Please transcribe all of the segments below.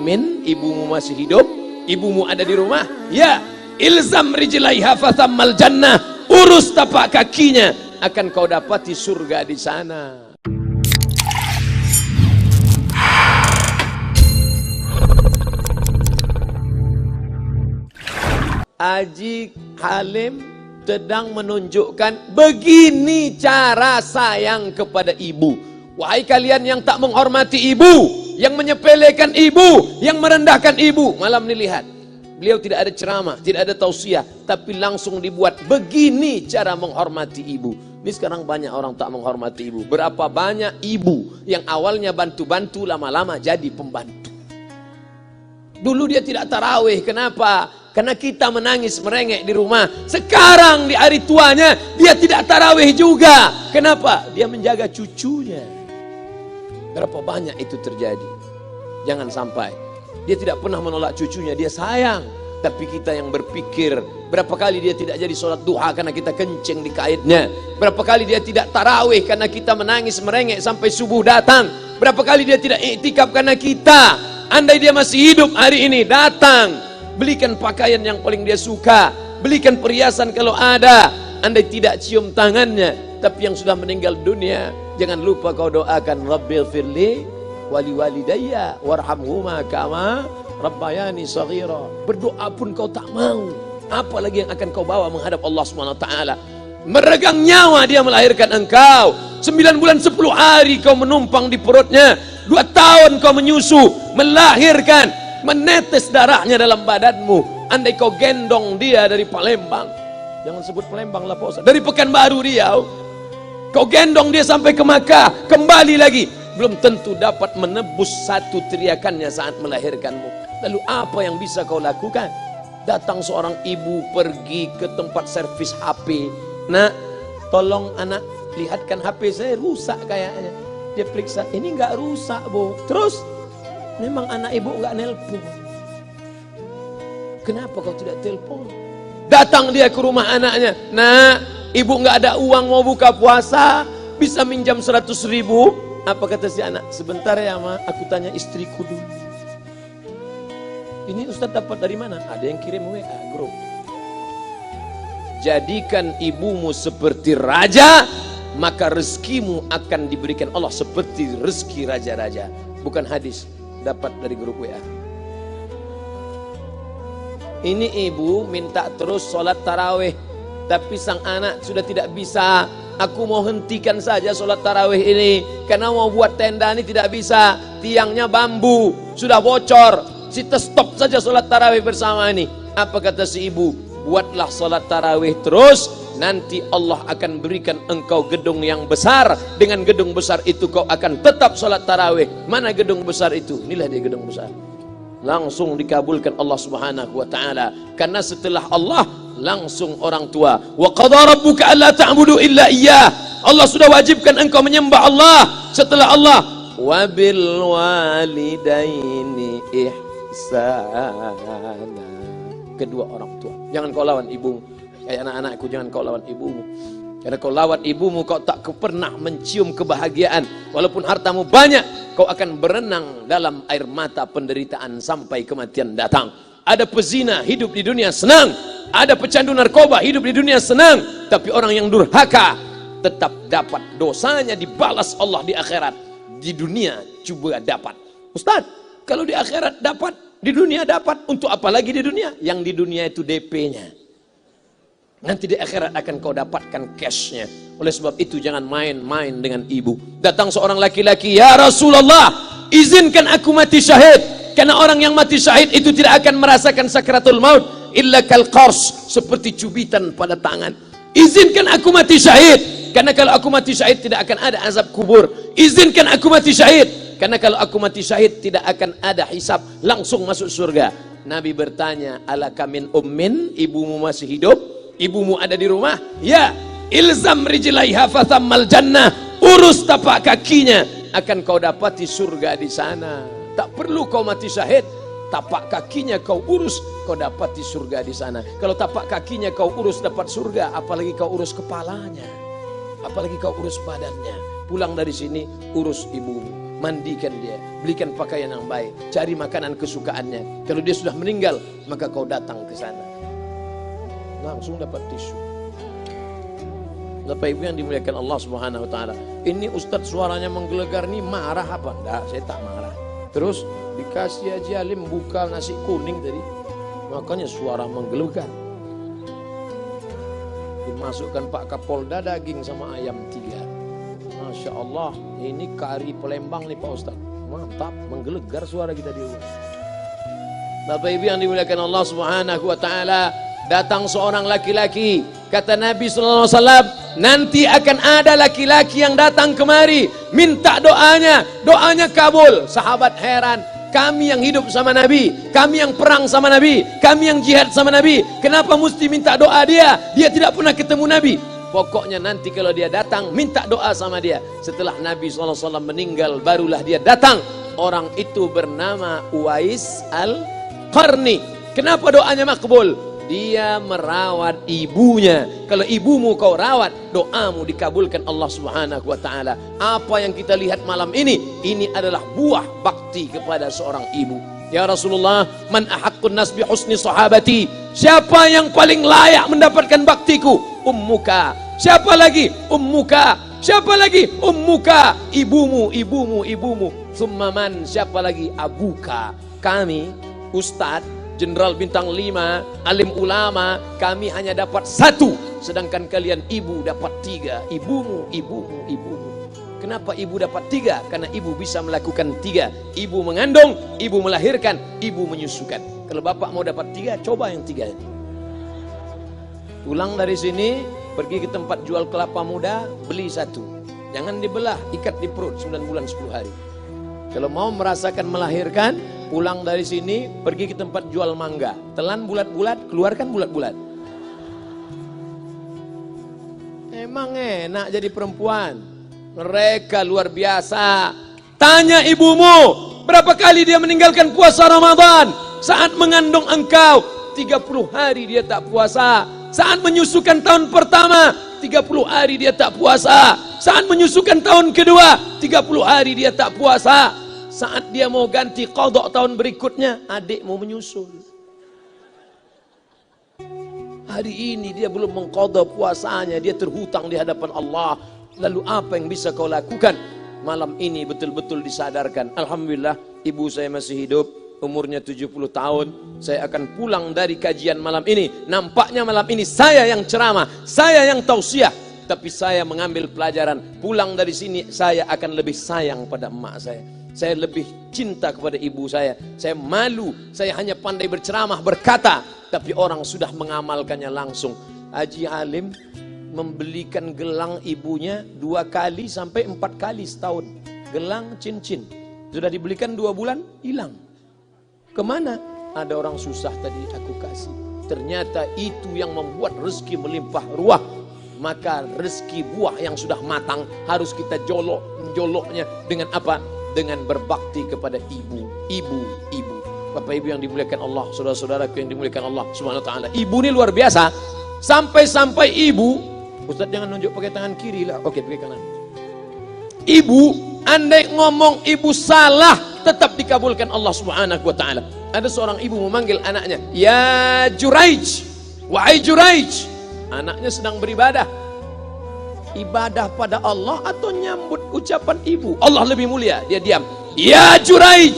ummin, ibumu masih hidup, ibumu ada di rumah, ya, ilzam rijlaiha fathammal jannah, urus tapak kakinya, akan kau dapati surga di sana. Haji Halim sedang menunjukkan begini cara sayang kepada ibu. Wahai kalian yang tak menghormati ibu, yang menyepelekan ibu, yang merendahkan ibu. Malam ini lihat, beliau tidak ada ceramah, tidak ada tausiah, tapi langsung dibuat begini cara menghormati ibu. Ini sekarang banyak orang tak menghormati ibu. Berapa banyak ibu yang awalnya bantu-bantu, lama-lama jadi pembantu. Dulu dia tidak tarawih, kenapa? Karena kita menangis merengek di rumah. Sekarang di hari tuanya dia tidak tarawih juga. Kenapa? Dia menjaga cucunya. Berapa banyak itu terjadi? Jangan sampai. Dia tidak pernah menolak cucunya, dia sayang. Tapi kita yang berpikir, berapa kali dia tidak jadi sholat duha karena kita kencing di kaitnya. Berapa kali dia tidak tarawih karena kita menangis merengek sampai subuh datang. Berapa kali dia tidak iktikaf karena kita. Andai dia masih hidup hari ini, datang, belikan pakaian yang paling dia suka, belikan perhiasan kalau ada. Andai tidak cium tangannya, tapi yang sudah meninggal dunia, jangan lupa kau doakan, Rabbil firli wali walidayya warhamhuma kama rabbayani saghira. Berdoa pun kau tak mau, apalagi yang akan kau bawa menghadap Allah SWT. Meregang nyawa dia melahirkan engkau, 9 bulan 10 hari kau menumpang di perutnya, 2 tahun kau menyusu, melahirkan, menetes darahnya dalam badanmu. Andai kau gendong dia dari Palembang, jangan sebut Palembang lah Pak Ustaz, dari Pekanbaru Riau, kau gendong dia sampai ke Makkah, kembali lagi, belum tentu dapat menebus satu teriakannya saat melahirkanmu. Lalu apa yang bisa kau lakukan? Datang seorang ibu pergi ke tempat servis HP. Nak, tolong anak lihatkan HP saya rusak kayaknya. Dia periksa, ini enggak rusak Bu. Terus memang anak ibu enggak nelpon. Kenapa kau tidak telepon? Datang dia ke rumah anaknya. Nah, ibu enggak ada uang mau buka puasa, bisa minjam 100.000. Apa kata si anak? Sebentar ya Ma, aku tanya istriku dulu. Ini Ustaz dapat dari mana? Ada yang kirim WA grup. Jadikan ibumu seperti raja, maka rezekimu akan diberikan Allah seperti rezeki raja-raja. Bukan hadis, dapat dari grup WA. Ini ibu minta terus sholat tarawih, tapi sang anak sudah tidak bisa. Aku mau hentikan saja sholat tarawih ini, karena mau buat tenda ini tidak bisa. Tiangnya bambu, sudah bocor. Kita stop saja sholat tarawih bersama ini. Apa kata si ibu? Buatlah sholat tarawih terus, nanti Allah akan berikan engkau gedung yang besar. Dengan gedung besar itu kau akan tetap sholat tarawih. Mana gedung besar itu? Inilah dia gedung besar. Langsung dikabulkan Allah Subhanahu wa ta'ala. Karena setelah Allah langsung orang tua. Wa qadha rabbuka alla ta'budu illa iyyah. Allah sudah wajibkan engkau menyembah Allah. Setelah Allah, wa bil walidaini ihsana. Kedua orang tua. Jangan kau lawan ibumu. Kayak anak-anakku, jangan kau lawan ibumu. Karena kau lawan ibumu, kau tak pernah mencium kebahagiaan. Walaupun hartamu banyak, kau akan berenang dalam air mata penderitaan sampai kematian datang. Ada pezina hidup di dunia senang, ada pecandu narkoba hidup di dunia senang, tapi orang yang durhaka tetap dapat dosanya dibalas Allah di akhirat. Di dunia coba dapat. Ustaz, kalau di akhirat dapat, di dunia dapat, untuk apa lagi di dunia? Yang di dunia itu DP-nya. Nanti di akhirat akan kau dapatkan cash-nya. Oleh sebab itu jangan main-main dengan ibu. Datang seorang laki-laki, ya Rasulullah, izinkan aku mati syahid. Karena orang yang mati syahid itu tidak akan merasakan sakratul maut illa kal qars, seperti cubitan pada tangan. Izinkan aku mati syahid, karena kalau aku mati syahid tidak akan ada azab kubur. Izinkan aku mati syahid, karena kalau aku mati syahid tidak akan ada hisab, langsung masuk surga. Nabi bertanya, alaka min ummin, ibumu masih hidup? Ibumu ada di rumah? Ya, ilzam rijlaiha fathammal jannah, urus tapak kakinya, akan kau dapati surga di sana. Tak perlu kau mati syahid, tapak kakinya kau urus, kau dapati surga di sana. Kalau tapak kakinya kau urus dapat surga, apalagi kau urus kepalanya, apalagi kau urus badannya. Pulang dari sini urus ibumu. mandikan dia, belikan pakaian yang baik, cari makanan kesukaannya. Kalau dia sudah meninggal, maka kau datang ke sana, langsung dapat tisu. Bapak Ibu yang dimuliakan Allah Subhanahu wa taala. Ini Ustadz suaranya menggelegar nih, marah apa? Enggak, saya tak marah. Terus dikasih Haji Halim buka nasi kuning tadi, makanya suara menggelegar. Dimasukkan Pak Kapolda daging sama ayam 3. Masya Allah, ini kari Palembang nih Pak Ustadz. Mantap, menggelegar suara kita di rumah. Bapak Ibu yang dimuliakan Allah Subhanahu wa taala, datang seorang laki-laki, kata Nabi sallallahu alaihi wasallam, nanti akan ada laki-laki yang datang kemari minta doanya, doanya kabul. Sahabat heran, kami yang hidup sama Nabi, kami yang perang sama Nabi, kami yang jihad sama Nabi, kenapa mesti minta doa dia? Dia tidak pernah ketemu Nabi. Pokoknya nanti kalau dia datang, minta doa sama dia. Setelah Nabi SAW meninggal, barulah dia datang. Orang itu bernama Uwais Al-Qarni. Kenapa doanya makbul? Dia merawat ibunya. Kalau ibumu kau rawat, doamu dikabulkan Allah Subhanahu wa taala. Apa yang kita lihat malam ini adalah buah bakti kepada seorang ibu. Ya Rasulullah, man ahaqqun nas bi husni sahabati? Siapa yang paling layak mendapatkan baktiku? Ummuka. Siapa lagi? Ummuka. Siapa lagi? Ummuka. Ibumu, ibumu, ibumu. Tsumma man? Siapa lagi? Abuka. Kami, Ustadz Jenderal Bintang 5, alim ulama, kami hanya dapat 1, sedangkan kalian ibu dapat 3. Ibumu, ibumu, ibumu. Kenapa ibu dapat 3? Karena ibu bisa melakukan 3. Ibu mengandung, ibu melahirkan, ibu menyusukan. Kalau bapak mau dapat 3, coba yang 3. Pulang dari sini, pergi ke tempat jual kelapa muda, beli 1. Jangan dibelah, ikat di perut 9 bulan 10 hari. Kalau mau merasakan melahirkan, pulang dari sini, pergi ke tempat jual mangga. Telan bulat-bulat, keluarkan bulat-bulat. Emang enak jadi perempuan. Mereka luar biasa. Tanya ibumu, berapa kali dia meninggalkan puasa Ramadan? Saat mengandung engkau, 30 hari dia tak puasa. Saat menyusukan tahun pertama, 30 hari dia tak puasa. Saat menyusukan tahun kedua, 30 hari dia tak puasa. Saat dia mau ganti qadha tahun berikutnya, adik mau menyusul. Hari ini dia belum mengqadha puasanya, dia terhutang di hadapan Allah. Lalu apa yang bisa kau lakukan? Malam ini betul-betul disadarkan. Alhamdulillah, ibu saya masih hidup, umurnya 70 tahun. Saya akan pulang dari kajian malam ini. Nampaknya malam ini saya yang ceramah, saya yang tausiah. Tapi saya mengambil pelajaran. Pulang dari sini, saya akan lebih sayang pada emak saya. Saya lebih cinta kepada ibu saya. Saya malu, saya hanya pandai berceramah, berkata, tapi orang sudah mengamalkannya langsung. Haji Halim membelikan gelang ibunya 2 kali sampai 4 kali setahun. Gelang cincin. Sudah dibelikan 2 bulan, hilang. Kemana? Ada orang susah tadi aku kasih. Ternyata itu yang membuat rezeki melimpah ruah. Maka rezeki buah yang sudah matang harus kita joloknya dengan apa? Dengan berbakti kepada ibu. Bapak Ibu yang dimuliakan Allah, saudara-saudaraku yang dimuliakan Allah Subhanahu wa taala. Ibu ini luar biasa. Sampai-sampai ibu, Ustaz jangan nunjuk pakai tangan kiri lah. Oke, pakai kanan. Ibu, andai ngomong ibu salah, tetap dikabulkan Allah Subhanahu wa taala. Ada seorang ibu memanggil anaknya, "Ya Juraij, wahai Juraij." Anaknya sedang beribadah. Ibadah pada Allah atau nyambut ucapan ibu? Allah lebih mulia, dia diam. Ya Juraij,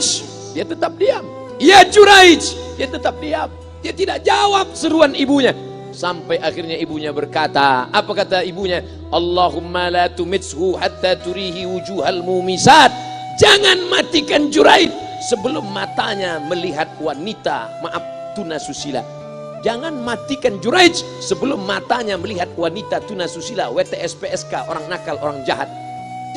dia tetap diam. Ya Juraij, dia tetap diam. Dia tidak jawab seruan ibunya. Sampai akhirnya ibunya berkata, apa kata ibunya? Allahumma la tumitshu hatta turihi wujuhal mumisat. Jangan matikan Juraij sebelum matanya melihat wanita, maaf, tunasusila. Jangan matikan Juraij sebelum matanya melihat wanita tunasusila, WTS PSK, orang nakal, orang jahat.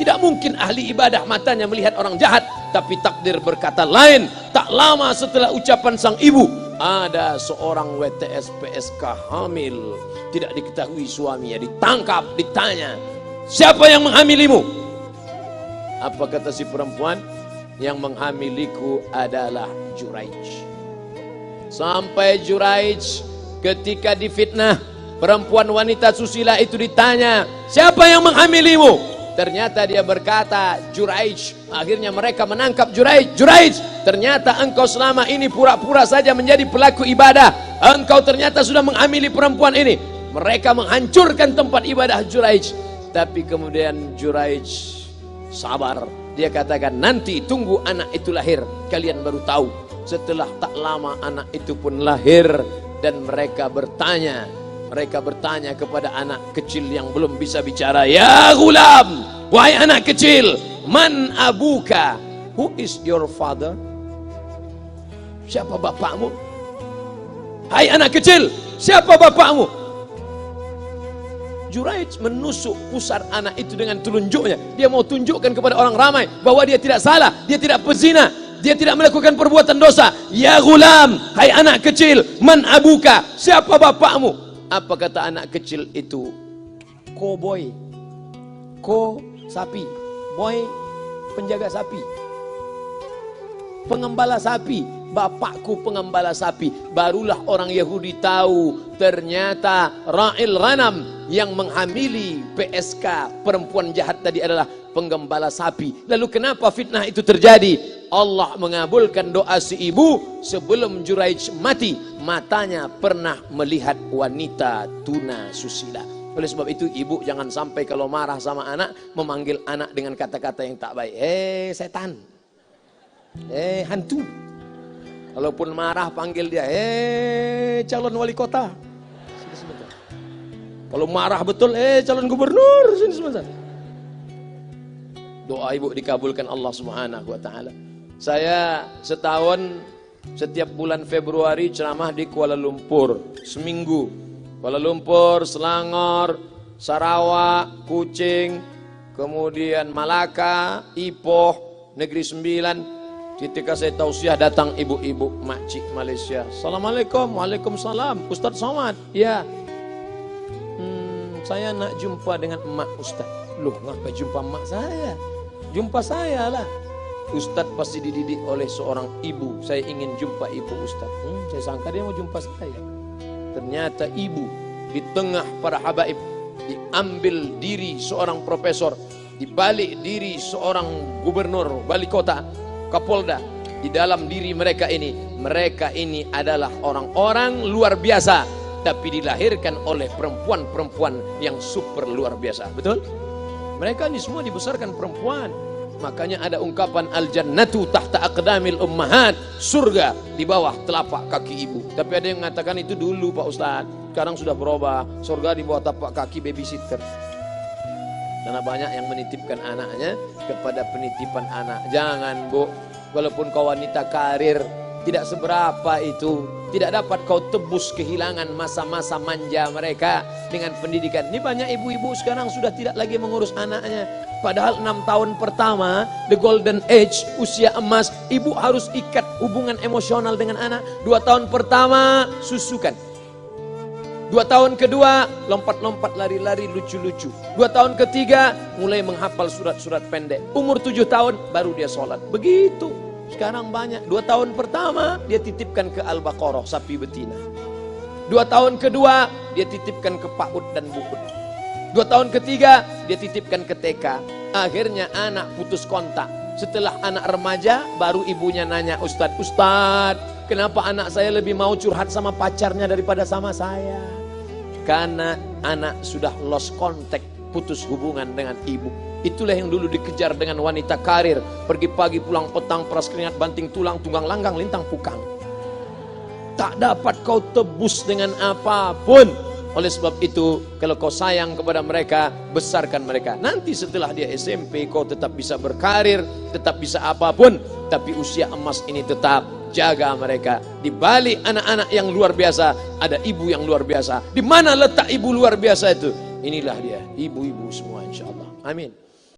Tidak mungkin ahli ibadah matanya melihat orang jahat. Tapi takdir berkata lain. Tak lama setelah ucapan sang ibu, ada seorang WTS PSK hamil. Tidak diketahui suaminya, ditangkap, ditanya, siapa yang menghamilimu? Apa kata si perempuan? Yang menghamiliku adalah Juraij. Sampai Juraij ketika difitnah, perempuan wanita susila itu ditanya, siapa yang menghamilimu? Ternyata dia berkata, Juraij. Akhirnya mereka menangkap Juraij. Juraij, ternyata engkau selama ini pura-pura saja menjadi pelaku ibadah. Engkau ternyata sudah menghamili perempuan ini. Mereka menghancurkan tempat ibadah Juraij. Tapi kemudian Juraij sabar. Dia katakan, nanti tunggu anak itu lahir, kalian baru tahu. Setelah tak lama anak itu pun lahir. Dan mereka bertanya kepada anak kecil yang belum bisa bicara, ya gulam, wahai anak kecil, man abuka, who is your father? Siapa bapakmu? Hai anak kecil, siapa bapakmu? Juraij menusuk pusar anak itu dengan telunjuknya. Dia mau tunjukkan kepada orang ramai bahwa dia tidak salah, dia tidak pezina, dia tidak melakukan perbuatan dosa. Ya gulam, hai anak kecil, man abuka, siapa bapakmu? Apa kata anak kecil itu? Cowboy. Ko sapi, boy penjaga sapi, pengembala sapi. Bapakku pengembala sapi. Barulah orang Yahudi tahu ternyata ra'il ghanam yang menghamili PSK perempuan jahat tadi adalah penggembala sapi. Lalu kenapa fitnah itu terjadi? Allah mengabulkan doa si ibu sebelum Juraij mati. Matanya pernah melihat wanita tuna susila. Oleh sebab itu ibu jangan sampai kalau marah sama anak memanggil anak dengan kata-kata yang tak baik. Setan, hantu. Kalaupun marah panggil dia, calon wali kota. Sini sebentar. Kalau marah betul, calon gubernur. Sini sebentar. Doa ibu dikabulkan Allah Subhanahu wa taala. Saya setahun setiap bulan Februari ceramah di Kuala Lumpur seminggu. Kuala Lumpur, Selangor, Sarawak, Kuching, kemudian Malaka, Ipoh, Negeri Sembilan. Ketika saya tausiah datang ibu-ibu makcik Malaysia. Assalamualaikum. Waalaikumsalam. Ustaz Somad. Ya. Saya nak jumpa dengan emak Ustaz. Loh, ngapa jumpa emak saya? Jumpa saya lah. Ustaz pasti dididik oleh seorang ibu. Saya ingin jumpa ibu Ustaz. Saya sangka dia mau jumpa saya. Ternyata ibu di tengah para habaib, diambil diri seorang profesor, dibalik diri seorang gubernur, wali kota, Kapolda. Di dalam diri mereka ini adalah orang-orang luar biasa, tapi dilahirkan oleh perempuan-perempuan yang super luar biasa. Betul? Mereka ini semua dibesarkan perempuan. Makanya ada ungkapan al-jannatu tahta aqdamil ummahat, surga di bawah telapak kaki ibu. Tapi ada yang mengatakan itu dulu Pak Ustaz, sekarang sudah berubah, surga di bawah telapak kaki babysitter. Karena banyak yang menitipkan anaknya kepada penitipan anak. Jangan bu, walaupun kau wanita karir, tidak seberapa itu. Tidak dapat kau tebus kehilangan masa-masa manja mereka dengan pendidikan. Ini banyak ibu-ibu sekarang sudah tidak lagi mengurus anaknya. Padahal 6 tahun pertama, the golden age, usia emas, ibu harus ikat hubungan emosional dengan anak. 2 tahun pertama, susukan. 2 tahun kedua, lompat-lompat, lari-lari, lucu-lucu. 2 tahun ketiga, mulai menghafal surat-surat pendek. Umur 7 tahun, baru dia sholat. Begitu. Sekarang banyak. 2 tahun pertama, dia titipkan ke Al-Baqarah, sapi betina. 2 tahun kedua, dia titipkan ke Pak Ud dan Bu Ud. 2 tahun ketiga, dia titipkan ke TK. Akhirnya anak putus kontak. Setelah anak remaja, baru ibunya nanya, Ustadz, kenapa anak saya lebih mau curhat sama pacarnya daripada sama saya? Karena anak sudah lost contact, putus hubungan dengan ibu. Itulah yang dulu dikejar dengan wanita karir. Pergi pagi pulang petang, peras keringat, banting tulang, tunggang langgang, lintang pukang. Tak dapat kau tebus dengan apapun. Oleh sebab itu, kalau kau sayang kepada mereka, besarkan mereka. Nanti setelah dia SMP, kau tetap bisa berkarir, tetap bisa apapun. Tapi usia emas ini tetap jaga mereka. Di balik anak-anak yang luar biasa, ada ibu yang luar biasa. Di mana letak ibu luar biasa itu? Inilah dia, ibu-ibu semua insya Allah. Amin.